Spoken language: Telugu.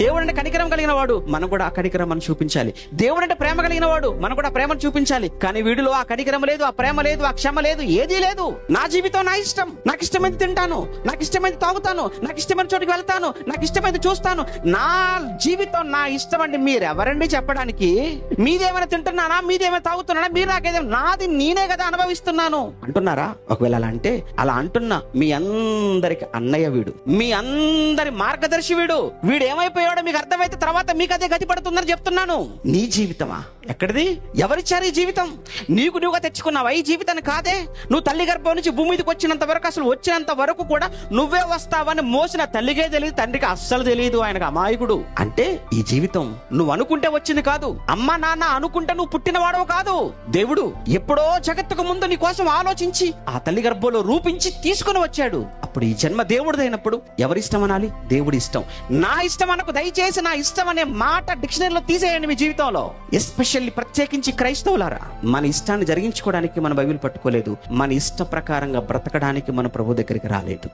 దేవుడు అంటే కనికరం కలిగిన వాడు, మనం కూడా ఆ కనికరం మనం చూపించాలి. దేవుడు అంటే ప్రేమ కలిగిన వాడు, మనం కూడా ఆ ప్రేమను చూపించాలి. కానీ వీడిలో ఆ కనికరం లేదు, ఆ ప్రేమ లేదు, ఆ క్షమ లేదు, ఏదీ లేదు. నా జీవితం నా ఇష్టం, నాకు ఇష్టమైంది తింటాను, నాకు ఇష్టమైంది తాగుతాను, నాకు ఇష్టమైన చోటుకి వెళ్తాను, నాకు ఇష్టమైంది చూస్తాను. నా జీవితం నా ఇష్టం అంటే మీరెవరండి చెప్పడానికి? మీదేమైనా తింటున్నానా, మీదేమైనా తాగుతున్నానా, మీరు నాకేదో, నాది నేనే కదా అనుభవిస్తున్నాను అంటున్నారా? ఒకవేళ అలా అంటే, అలా అంటున్నా మీ అందరికి అన్నయ్య వీడు, మీ అందరి మార్గదర్శి వీడు. వీడు ఏమైపోయాడో మీకు అర్థమైతే తర్వాత మీకు అదే గతి పడుతుందని చెప్తున్నాను. నీ జీవితమా? ఎక్కడిది? ఎవరిచ్చారు ఈ జీవితం? నీకు నువ్వుగా తెచ్చుకున్నావా ఈ జీవితాన్ని? కాదే. నువ్వు తల్లి గర్భం నుంచి భూమి మీదకి వచ్చినంత వరకు, అసలు వచ్చినంత వరకు కూడా నువ్వే వస్తావని మోసిన తల్లికే తెలియదు, తండ్రికి అస్సలు తెలియదు. ఆయనకు అమాయకుడు. అంటే ఈ జీవితం నువ్వు అనుకుంటే వచ్చింది కాదు, అమ్మ నాన్న అనుకుంటే నువ్వు పుట్టినవాడో కాదు. దేవుడు ఎప్పుడో జగత్తుకు ముందు నీ కోసం ఆలోచించి ఆ తల్లి గర్భంలో రూపించి తీసుకుని వచ్చాడు. అప్పుడు ఈ జన్మ దేవుడిదైనప్పుడు ఎవరిష్టం అనాలి? దేవుడి ఇష్టం. నా ఇష్టం అనకు దయచేసి. నా ఇష్టం అనే మాట డిక్షనరీలో తీసేయండి మీ జీవితంలో. ఎస్పెషల్లీ ప్రత్యేకించి క్రైస్తవులారా, మన ఇష్టాన్ని జరిగించుకోవడానికి మన బైబిల్ పట్టుకోలేదు, మన ఇష్ట ప్రకారంగా బ్రతకడానికి మన ప్రభు దగ్గరికి రాలేదు.